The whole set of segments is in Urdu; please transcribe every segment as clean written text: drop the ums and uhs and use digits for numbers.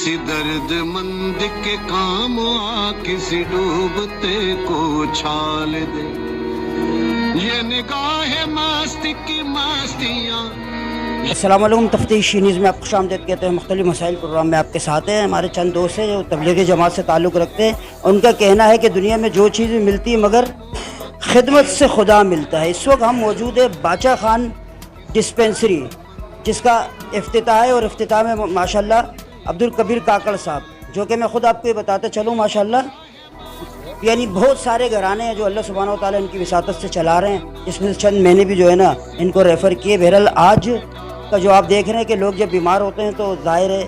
کسی درد مند کے کام آ، کسی ڈوبتے کو چھال دے، یہ نگاہ مست کی مستیاں۔ السلام علیکم، تفتیش نیوز میں آپ کو خوش آمدید کہتے ہیں۔ مختلف مسائل پروگرام میں آپ کے ساتھ ہیں۔ ہمارے چند دوست ہیں جو تبلیغی جماعت سے تعلق رکھتے ہیں، ان کا کہنا ہے کہ دنیا میں جو چیز ملتی ہے مگر خدمت سے خدا ملتا ہے۔ اس وقت ہم موجود ہے باچا خان ڈسپینسری، جس کا افتتاح ہے، اور افتتاح میں ماشاءاللہ عبدالکبیر کاکڑ صاحب، جو کہ میں خود آپ کو یہ بتاتا چلوں ماشاءاللہ یعنی بہت سارے گھرانے ہیں جو اللہ سبحانہ و تعالیٰ ان کی وساطت سے چلا رہے ہیں، جس میں سے چند میں نے بھی جو ہے نا ان کو ریفر کیے۔ بہرحال آج کا جو آپ دیکھ رہے ہیں کہ لوگ جب بیمار ہوتے ہیں تو ظاہر ہے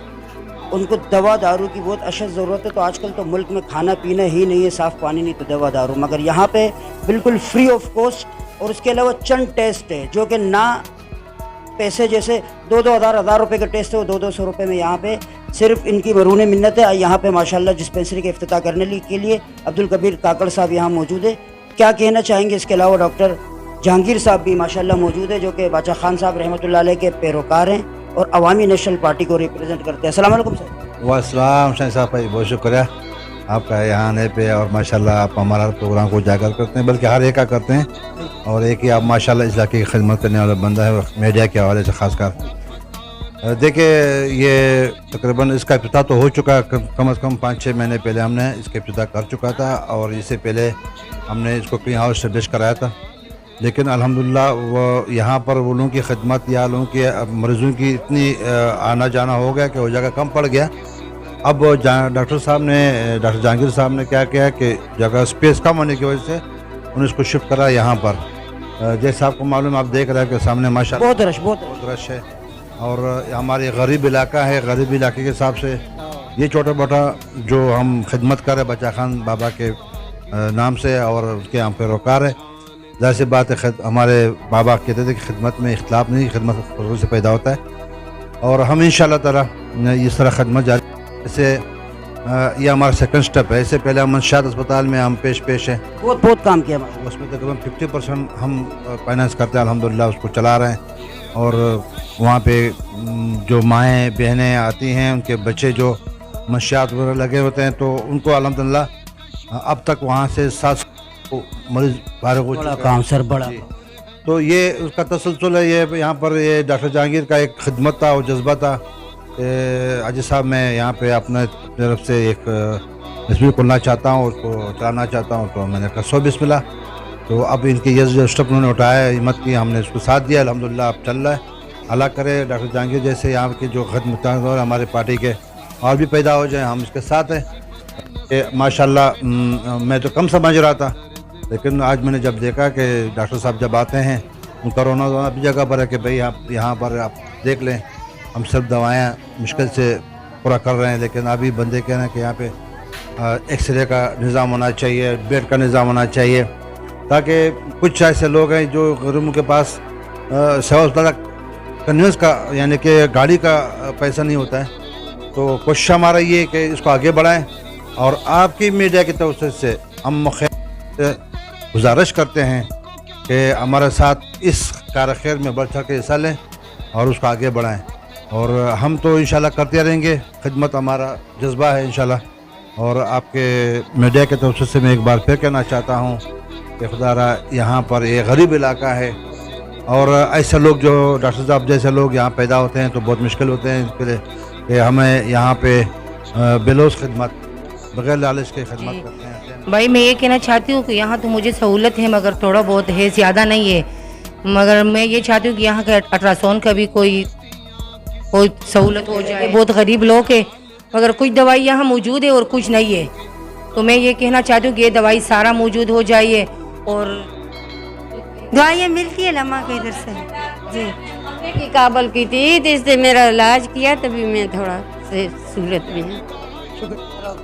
ان کو دوا دارو کی بہت اشد ضرورت ہے۔ تو آج کل تو ملک میں کھانا پینا ہی نہیں ہے، صاف پانی نہیں تو دوا دارو، مگر یہاں پہ بالکل فری آف کاسٹ، اور اس کے علاوہ چند ٹیسٹ ہے جو کہ نہ پیسے، جیسے 2,000 روپے کا ٹیسٹ ہے وہ 200 روپے میں یہاں پہ صرف ان کی مرہون منت ہے۔ یہاں پہ ماشاءاللہ ڈسپینسری کے افتتاح کرنے کے لیے عبدالکبیر کاکڑ صاحب یہاں موجود ہے۔ کیا کہنا چاہیں گے؟ اس کے علاوہ ڈاکٹر جہانگیر صاحب بھی ماشاءاللہ موجود ہے، جو کہ باچا خان صاحب رحمۃ اللہ علیہ کے پیروکار ہیں اور عوامی نیشنل پارٹی کو ریپرزینٹ کرتے ہیں۔ السلام علیکم سر۔ والسلام شاہ صاحب بھائی، بہت شکریہ آپ کا یہاں آنے پہ، اور ماشاءاللہ آپ ہمارا پروگرام کو اجاگر کرتے ہیں، بلکہ ہر ایک کا کرتے ہیں، اور ایک ہی آپ ماشاءاللہ اس علاقے کی خدمت کرنے والا بندہ ہے میڈیا کے حوالے سے خاص کر۔ دیکھیں یہ تقریباً اس کا افتتاح تو ہو چکا ہے، کم از کم 5-6 مہینے پہلے ہم نے اس کا افتتاح کر چکا تھا، اور اس سے پہلے ہم نے اس کو کلین ہاؤس اسٹیبلش کرایا تھا، لیکن الحمدللہ وہ یہاں پر وہ لوگوں کی خدمت یا لوگوں کی مریضوں کی اتنی آنا جانا ہو گیا کہ وہ جگہ کم پڑ گیا۔ اب ڈاکٹر جہانگیر صاحب نے کیا کیا کہ جگہ اسپیس کم ہونے کی وجہ سے انہوں نے اس کو شفٹ کرا یہاں پر۔ جیسے آپ کو معلوم، آپ دیکھ رہے ہیں کہ سامنے ماشاءاللہ بہت رش ہے، اور ہمارے غریب علاقہ ہے، غریب علاقے کے حساب سے یہ چھوٹا موٹا جو ہم خدمت کر رہے ہیں باچا خان بابا کے نام سے، اور اس کے ہم پیروکار ہے۔ ظاہر سی بات ہے، ہمارے بابا کہتے تھے کہ خدمت میں اختلاف نہیں، خدمت خود سے پیدا ہوتا ہے، اور ہم انشاءاللہ تعالی اس طرح خدمت جاری سے یہ ہمارا سیکنڈ سٹیپ ہے۔ اس سے پہلے ہم منشیات اسپتال میں ہم پیش ہیں، بہت کام کیا، اس میں تقریباً 50% ہم فائنانس کرتے ہیں، الحمدللہ اس کو چلا رہے ہیں، اور وہاں پہ جو مائیں بہنیں آتی ہیں ان کے بچے جو منشیات وغیرہ لگے ہوتے ہیں تو ان کو الحمدللہ اب تک وہاں سے 700 مریض فارغ ہو چکے ہیں۔ کام سر بڑا، تو یہ اس کا تسلسل ہے۔ یہ یہاں پر یہ ڈاکٹر جہانگیر کا ایک خدمت تھا اور جذبہ تھا۔ عاجز صاحب میں یہاں پہ اپنے طرف سے ایک تصویر کھولنا چاہتا ہوں، اس کو چلانا چاہتا ہوں، تو میں نے کہا سو بسم اللہ۔ تو اب ان کی یہ جو اسٹیپ انہوں نے اٹھایا ہے، ہمت کی، ہم نے اس کو ساتھ دیا، الحمدللہ اب چل رہا ہے۔ اللہ کرے ڈاکٹر جہانگیر جیسے یہاں کی جو خدمت ہمارے پارٹی کے اور بھی پیدا ہو جائیں، ہم اس کے ساتھ ہیں۔ ماشاءاللہ میں تو کم سمجھ رہا تھا، لیکن آج میں نے جب دیکھا کہ ڈاکٹر صاحب جب آتے ہیں، کرونا بھی جگہ پر ہے کہ بھئی آپ یہاں پر آپ دیکھ لیں، ہم سب دوائیں مشکل سے پورا کر رہے ہیں، لیکن ابھی بندے کہہ رہے ہیں کہ یہاں پہ ایکس رے کا نظام ہونا چاہیے، بیڈ کا نظام ہونا چاہیے، تاکہ کچھ ایسے لوگ ہیں جو غریبوں کے پاس سیوا کنوینس کا یعنی کہ گاڑی کا پیسہ نہیں ہوتا ہے۔ تو کوشش ہمارا یہ ہے کہ اس کو آگے بڑھائیں، اور آپ کی میڈیا کی توسط سے ہم گزارش کرتے ہیں کہ ہمارے ساتھ اس کار خیر میں بڑھ چڑھ کے حصہ لیں اور اس کو آگے بڑھائیں، اور ہم تو انشاءاللہ کرتے رہیں گے، خدمت ہمارا جذبہ ہے انشاءاللہ۔ اور آپ کے میڈیا کے توسط سے میں ایک بار پھر کہنا چاہتا ہوں کہ خدا را یہاں پر یہ غریب علاقہ ہے، اور ایسے لوگ جو ڈاکٹر صاحب جیسے لوگ یہاں پیدا ہوتے ہیں تو بہت مشکل ہوتے ہیں اس کے لیے کہ ہمیں یہاں پہ بلوز خدمت بغیر لالچ کے خدمت کرتے ہیں۔ بھائی میں یہ کہنا چاہتی ہوں کہ یہاں تو مجھے سہولت ہے، مگر تھوڑا بہت ہے، زیادہ نہیں ہے، مگر میں یہ چاہتی ہوں کہ یہاں کا الٹراساؤنڈ کا بھی کوئی سہولت ہو جائے۔ بہت غریب لوگ ہیں، مگر کچھ دوائی یہاں موجود ہے اور کچھ نہیں ہے، تو میں یہ کہنا چاہتی ہوں کہ یہ دوائی سارا موجود ہو جائے، اور دوائیاں ملتی ہے لمحہ کے ادھر سے جی کی کابل کی تھی، تو اس نے میرا علاج کیا، تبھی میں تھوڑا سہولت میں ہوں۔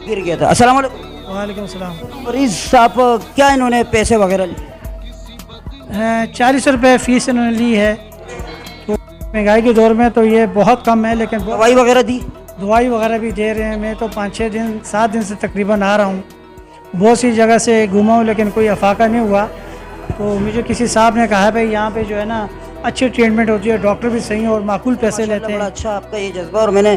گر گیا تھا۔ السلام علیکم۔ وعلیکم السلام۔ مریض صاحب کیا انہوں نے پیسے وغیرہ لیے؟ 40 روپے فیس انہوں نے لی ہے، تو مہنگائی کے دور میں تو یہ بہت کم ہے، لیکن دوائی وغیرہ دی؟ دوائی وغیرہ بھی دے رہے ہیں۔ میں تو 7 دن سے تقریباً آ رہا ہوں، بہت سی جگہ سے گھوما ہوں، لیکن کوئی افاقہ نہیں ہوا۔ تو مجھے کسی صاحب نے کہا بھائی یہاں پہ جو ہے نا اچھی ٹریٹمنٹ ہوتی ہے، ڈاکٹر بھی صحیح ہیں اور معقول پیسے لیتے ہیں۔ بڑا اچھا آپ کا یہ جذبہ، اور میں نے